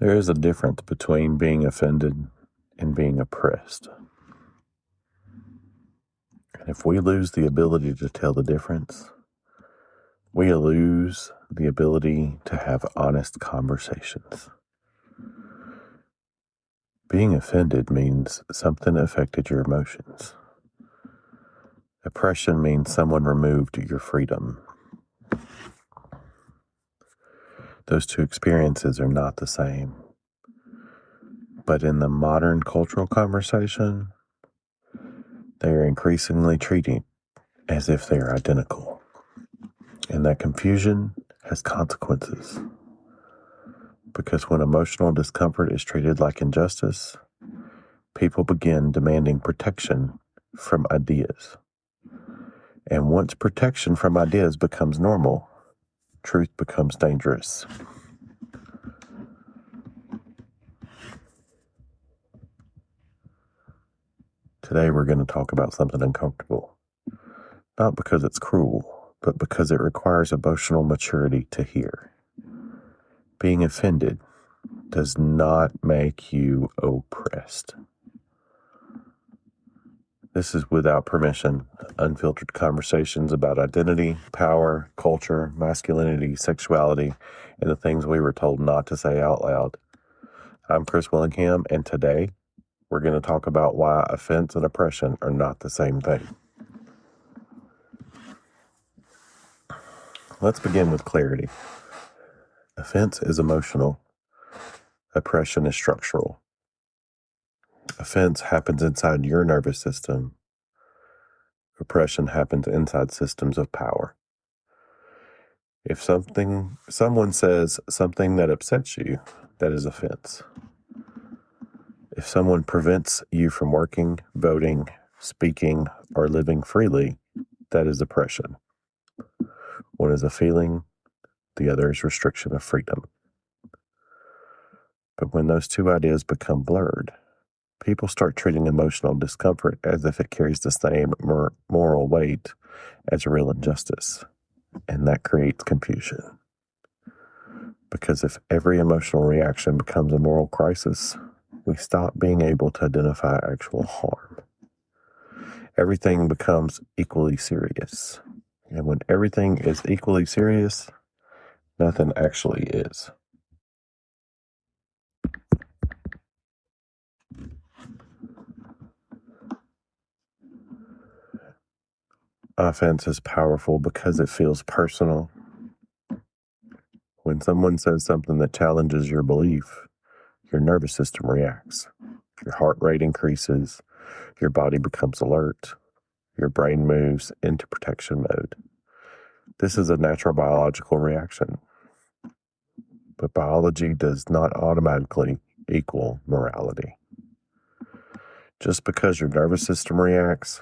There is a difference between being offended and being oppressed. And if we lose the ability to tell the difference, we lose the ability to have honest conversations. Being offended means something affected your emotions. Oppression means someone removed your freedom. Those two experiences are not the same. But in the modern cultural conversation, they are increasingly treated as if they are identical. And that confusion has consequences. Because when emotional discomfort is treated like injustice, people begin demanding protection from ideas. And once protection from ideas becomes normal, truth becomes dangerous. Today we're going to talk about something uncomfortable. Not because it's cruel, but because it requires emotional maturity to hear. Being offended does not make you oppressed. This is without permission, unfiltered conversations about identity, power, culture, masculinity, sexuality, and the things we were told not to say out loud. I'm Chris Willingham, and today we're going to talk about why offense and oppression are not the same thing. Let's begin with clarity. Offense is emotional. Oppression is structural. Offense happens inside your nervous system. Oppression happens inside systems of power. If someone says something that upsets you, that is offense. If someone prevents you from working, voting, speaking, or living freely, that is oppression. One is a feeling, the other is restriction of freedom. But when those two ideas become blurred, people start treating emotional discomfort as if it carries the same moral weight as a real injustice. And that creates confusion. Because if every emotional reaction becomes a moral crisis, we stop being able to identify actual harm. Everything becomes equally serious. And when everything is equally serious, nothing actually is. Offense is powerful because it feels personal. When someone says something that challenges your belief, your nervous system reacts. Your heart rate increases, your body becomes alert, your brain moves into protection mode. This is a natural biological reaction. But biology does not automatically equal morality. Just because your nervous system reacts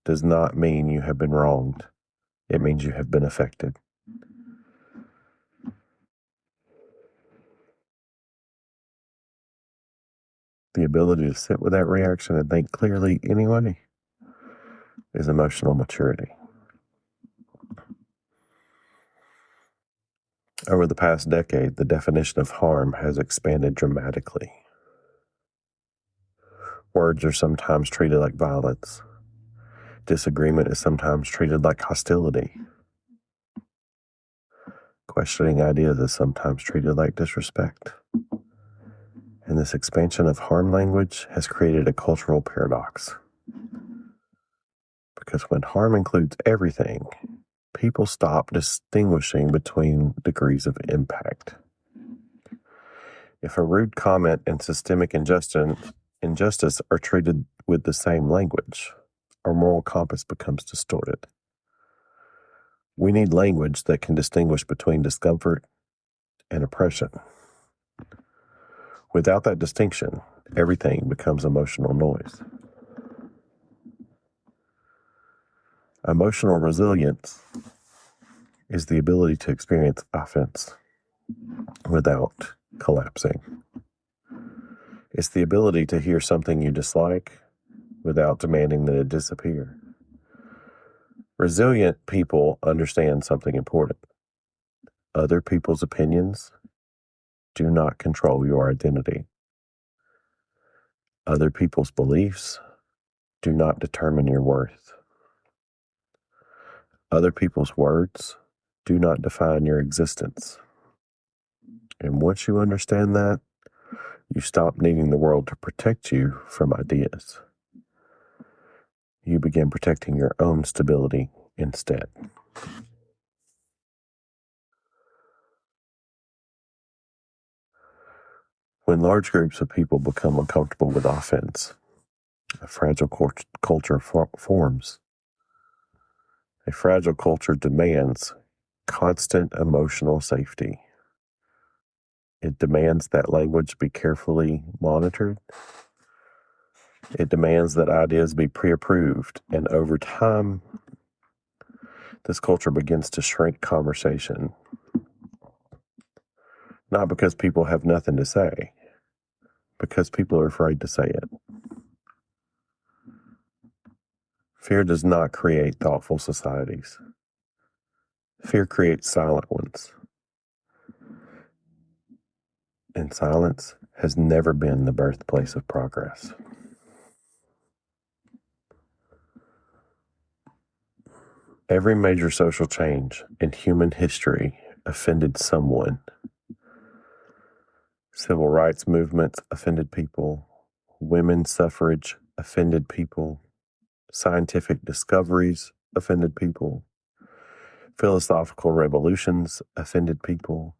does not mean you have been wronged. It means you have been affected. The ability to sit with that reaction and think clearly anyway is emotional maturity. Over the past decade, the definition of harm has expanded dramatically. Words are sometimes treated like violence. Disagreement is sometimes treated like hostility. Questioning ideas is sometimes treated like disrespect. And this expansion of harm language has created a cultural paradox. Because when harm includes everything, people stop distinguishing between degrees of impact. If a rude comment and systemic injustice are treated with the same language, our moral compass becomes distorted. We need language that can distinguish between discomfort and oppression. Without that distinction, everything becomes emotional noise. Emotional resilience is the ability to experience offense without collapsing. It's the ability to hear something you dislike without demanding that it disappear. Resilient people understand something important. Other people's opinions do not control your identity. Other people's beliefs do not determine your worth. Other people's words do not define your existence. And once you understand that, you stop needing the world to protect you from ideas. You begin protecting your own stability instead. When large groups of people become uncomfortable with offense, a fragile culture forms. A fragile culture demands constant emotional safety. It demands that language be carefully monitored. It demands that ideas be pre-approved. And over time, this culture begins to shrink conversation. Not because people have nothing to say, because people are afraid to say it. Fear does not create thoughtful societies. Fear creates silent ones. And silence has never been the birthplace of progress. Every major social change in human history offended someone. Civil rights movements offended people. Women's suffrage offended people. Scientific discoveries offended people. Philosophical revolutions offended people.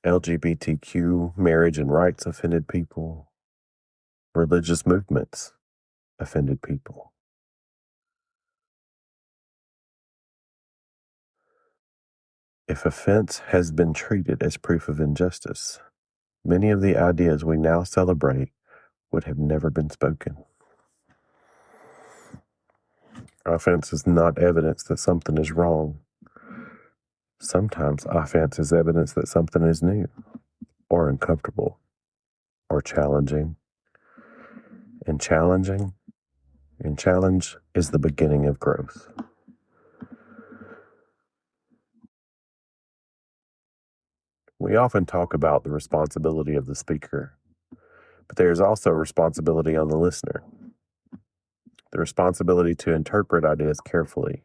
LGBTQ marriage and rights offended people. Religious movements offended people. If offense has been treated as proof of injustice, many of the ideas we now celebrate would have never been spoken. Offense is not evidence that something is wrong. Sometimes offense is evidence that something is new, or uncomfortable, or challenging. And challenge is the beginning of growth. We often talk about the responsibility of the speaker, but there is also a responsibility on the listener. The responsibility to interpret ideas carefully.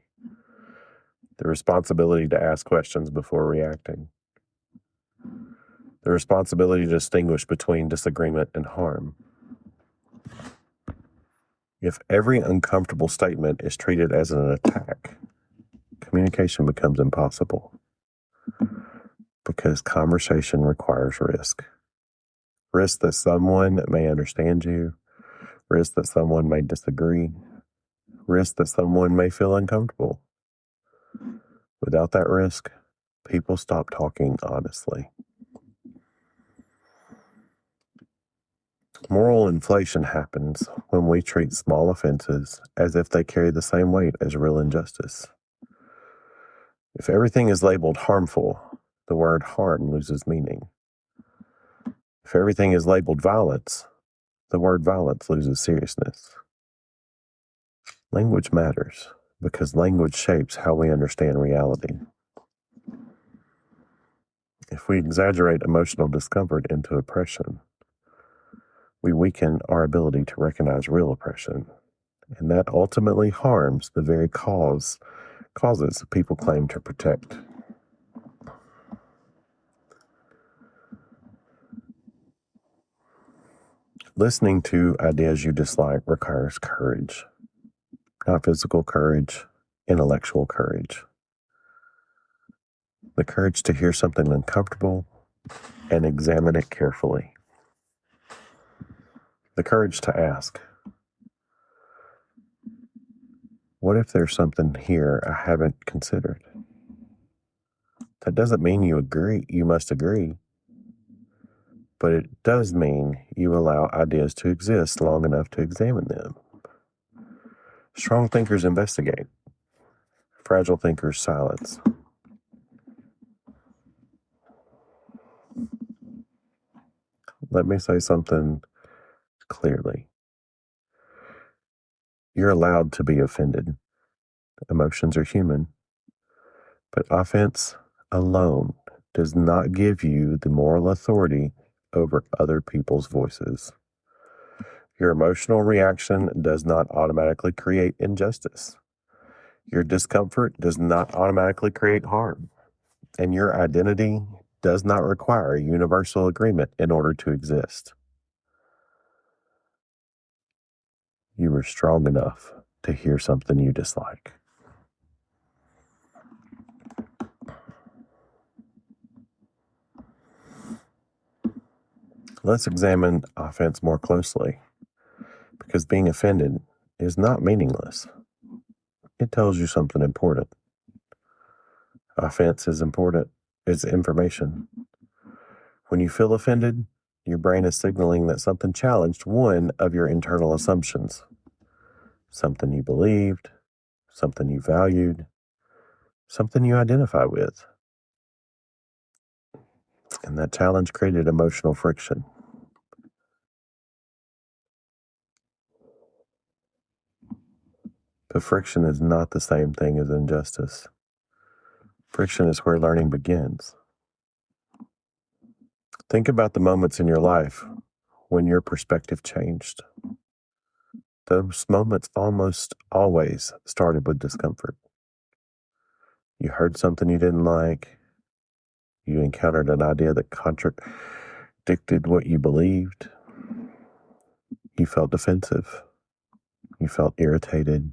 The responsibility to ask questions before reacting. The responsibility to distinguish between disagreement and harm. If every uncomfortable statement is treated as an attack, communication becomes impossible. Because conversation requires risk. Risk that someone may understand you. Risk that someone may disagree. Risk that someone may feel uncomfortable. Without that risk, people stop talking honestly. Moral inflation happens when we treat small offenses as if they carry the same weight as real injustice. If everything is labeled harmful, the word harm loses meaning. If everything is labeled violence, the word violence loses seriousness. Language matters because language shapes how we understand reality. If we exaggerate emotional discomfort into oppression, we weaken our ability to recognize real oppression, and that ultimately harms the very causes people claim to protect. Listening to ideas you dislike requires courage. Not physical courage, intellectual courage. The courage to hear something uncomfortable and examine it carefully. The courage to ask, what if there's something here I haven't considered? That doesn't mean you must agree, but it does mean you allow ideas to exist long enough to examine them. Strong thinkers investigate. Fragile thinkers silence. Let me say something clearly. You're allowed to be offended. Emotions are human. But offense alone does not give you the moral authority over other people's voices. Your emotional reaction does not automatically create injustice. Your discomfort does not automatically create harm. And your identity does not require universal agreement in order to exist. You are strong enough to hear something you dislike. Let's examine offense more closely, because being offended is not meaningless. It tells you something important. Offense is important. It's information. When you feel offended, your brain is signaling that something challenged one of your internal assumptions. Something you believed, something you valued, something you identify with. And that challenge created emotional friction. But friction is not the same thing as injustice. Friction is where learning begins. Think about the moments in your life when your perspective changed. Those moments almost always started with discomfort. You heard something you didn't like. You encountered an idea that contradicted what you believed. You felt defensive. You felt irritated,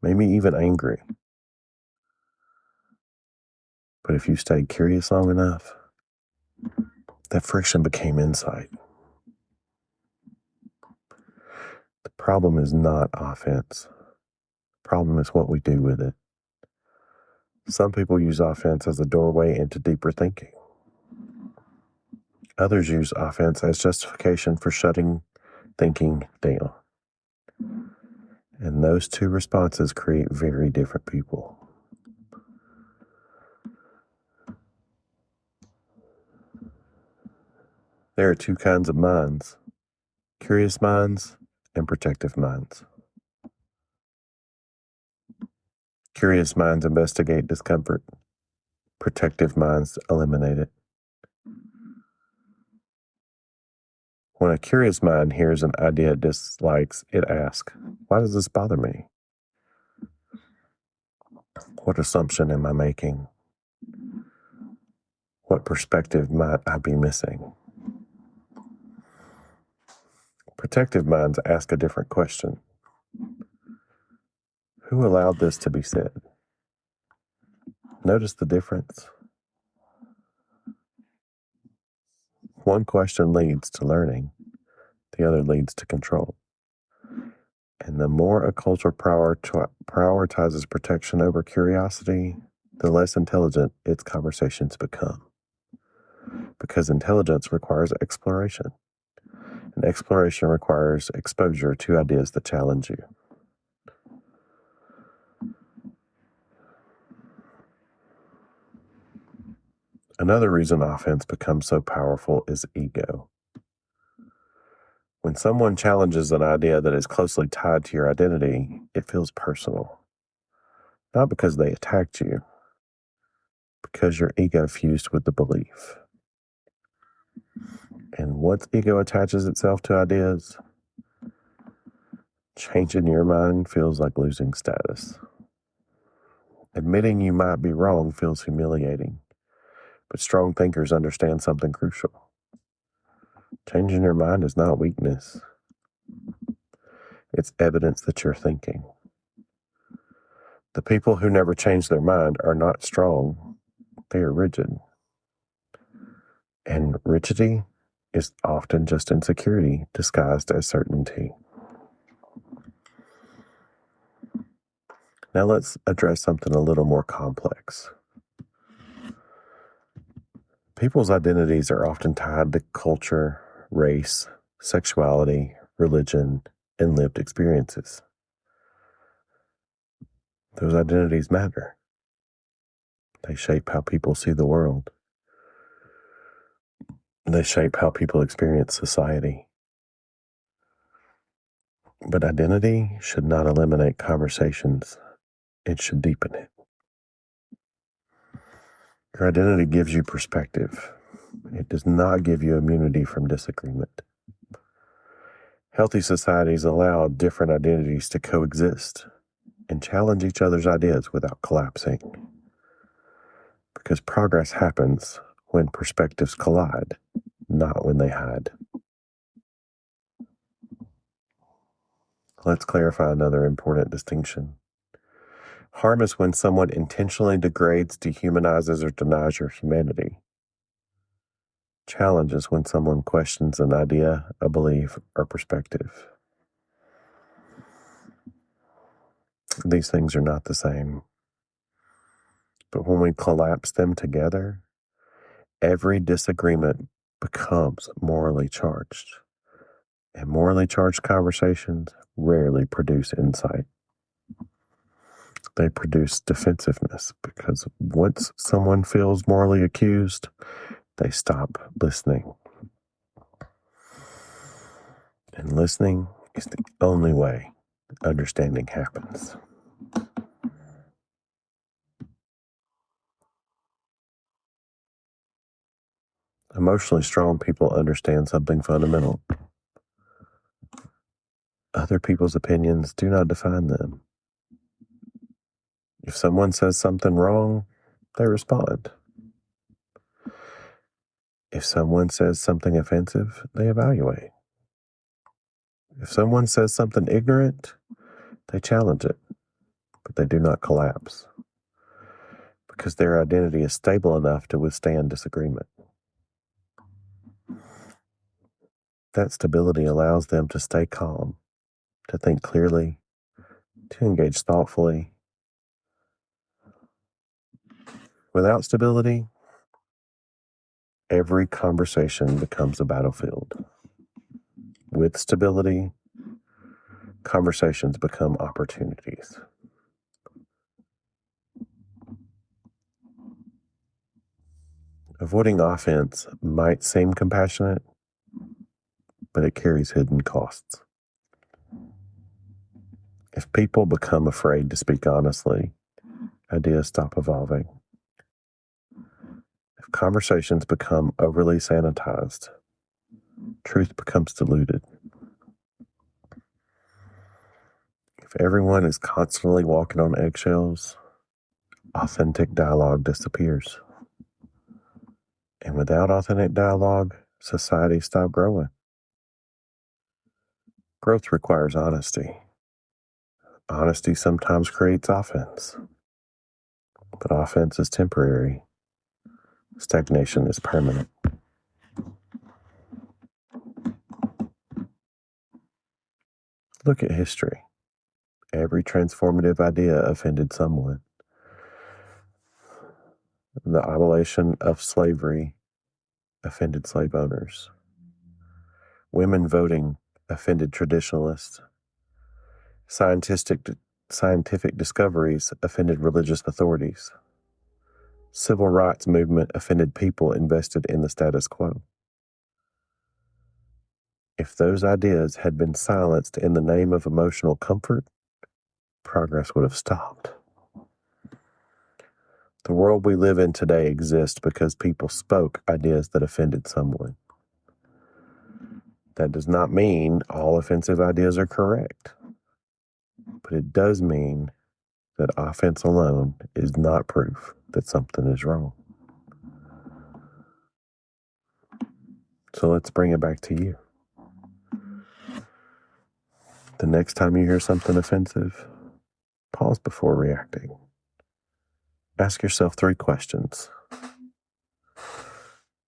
maybe even angry. But if you stayed curious long enough, that friction became insight. The problem is not offense. The problem is what we do with it. Some people use offense as a doorway into deeper thinking. Others use offense as justification for shutting thinking down. And those two responses create very different people. There are two kinds of minds: curious minds and protective minds. Curious minds investigate discomfort. Protective minds eliminate it. When a curious mind hears an idea it dislikes, it asks, why does this bother me? What assumption am I making? What perspective might I be missing? Protective minds ask a different question. Who allowed this to be said? Notice the difference. One question leads to learning, the other leads to control. And the more a culture prioritizes protection over curiosity, the less intelligent its conversations become. Because intelligence requires exploration, and exploration requires exposure to ideas that challenge you. Another reason offense becomes so powerful is ego. When someone challenges an idea that is closely tied to your identity, it feels personal. Not because they attacked you, because your ego fused with the belief. And once ego attaches itself to ideas, changing your mind feels like losing status. Admitting you might be wrong feels humiliating, but strong thinkers understand something crucial. Changing your mind is not weakness. It's evidence that you're thinking. The people who never change their mind are not strong, they are rigid. And rigidity is often just insecurity disguised as certainty. Now let's address something a little more complex. People's identities are often tied to culture, race, sexuality, religion, and lived experiences. Those identities matter. They shape how people see the world. They shape how people experience society. But identity should not eliminate conversations. It should deepen it. Your identity gives you perspective. It does not give you immunity from disagreement. Healthy societies allow different identities to coexist and challenge each other's ideas without collapsing. Because progress happens when perspectives collide, not when they hide. Let's clarify another important distinction. Harm is when someone intentionally degrades, dehumanizes, or denies your humanity. Challenge is when someone questions an idea, a belief, or perspective. These things are not the same. But when we collapse them together, every disagreement becomes morally charged. And morally charged conversations rarely produce insight. They produce defensiveness because once someone feels morally accused, they stop listening. And listening is the only way understanding happens. Emotionally strong people understand something fundamental. Other people's opinions do not define them. If someone says something wrong, they respond. If someone says something offensive, they evaluate. If someone says something ignorant, they challenge it, but they do not collapse because their identity is stable enough to withstand disagreement. That stability allows them to stay calm, to think clearly, to engage thoughtfully. Without stability, every conversation becomes a battlefield. With stability, conversations become opportunities. Avoiding offense might seem compassionate, but it carries hidden costs. If people become afraid to speak honestly, ideas stop evolving. If conversations become overly sanitized, truth becomes diluted. If everyone is constantly walking on eggshells, authentic dialogue disappears. And without authentic dialogue, societies stop growing. Growth requires honesty. Honesty sometimes creates offense, but offense is temporary. Stagnation is permanent. Look at history. Every transformative idea offended someone. The abolition of slavery offended slave owners. Women voting offended traditionalists. Scientific discoveries offended religious authorities. Civil rights movement offended people invested in the status quo. If those ideas had been silenced in the name of emotional comfort, progress would have stopped. The world we live in today exists because people spoke ideas that offended someone. That does not mean all offensive ideas are correct, but it does mean that offense alone is not proof that something is wrong. So let's bring it back to you. The next time you hear something offensive, pause before reacting. Ask yourself 3 questions.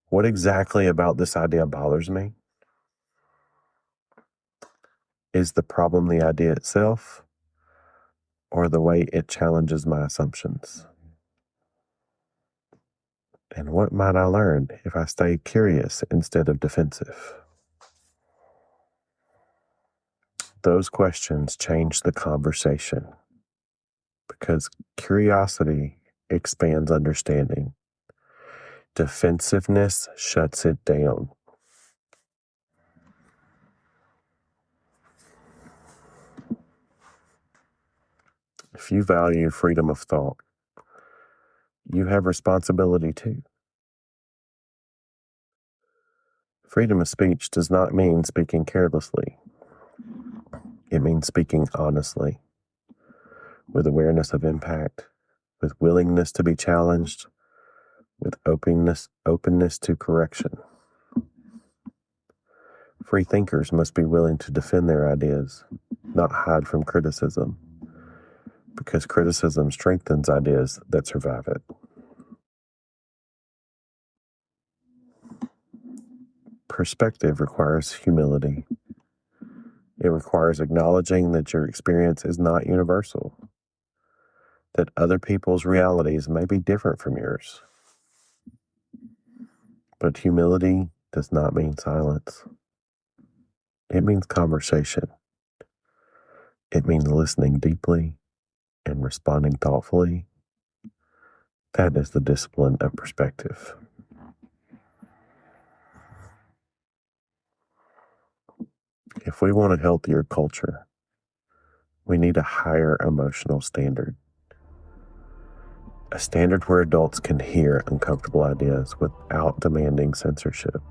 What exactly about this idea bothers me? Is the problem the idea itself or the way it challenges my assumptions? And what might I learn if I stay curious instead of defensive? Those questions change the conversation because curiosity expands understanding. Defensiveness shuts it down. If you value freedom of thought, you have responsibility too. Freedom of speech does not mean speaking carelessly. It means speaking honestly, with awareness of impact, with willingness to be challenged, with openness to correction. Free thinkers must be willing to defend their ideas, not hide from criticism, because criticism strengthens ideas that survive it. Perspective requires humility. It requires acknowledging that your experience is not universal, that other people's realities may be different from yours. But humility does not mean silence. It means conversation. It means listening deeply and responding thoughtfully. That is the discipline of perspective. If we want a healthier culture, we need a higher emotional standard. A standard where adults can hear uncomfortable ideas without demanding censorship.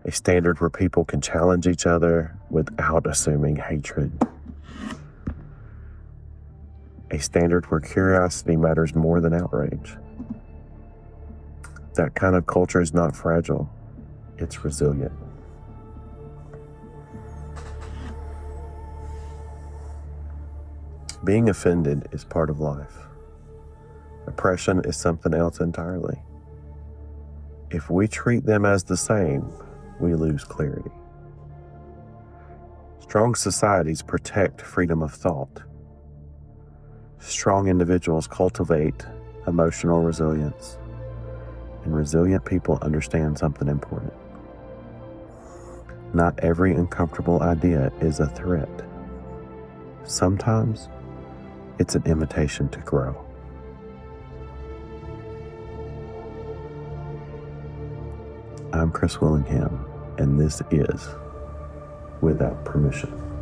A standard where people can challenge each other without assuming hatred. A standard where curiosity matters more than outrage. That kind of culture is not fragile, it's resilient. Being offended is part of life. Oppression is something else entirely. If we treat them as the same, we lose clarity. Strong societies protect freedom of thought. Strong individuals cultivate emotional resilience, and resilient people understand something important. Not every uncomfortable idea is a threat. Sometimes it's an invitation to grow. I'm Chris Willingham, and this is Without Permission.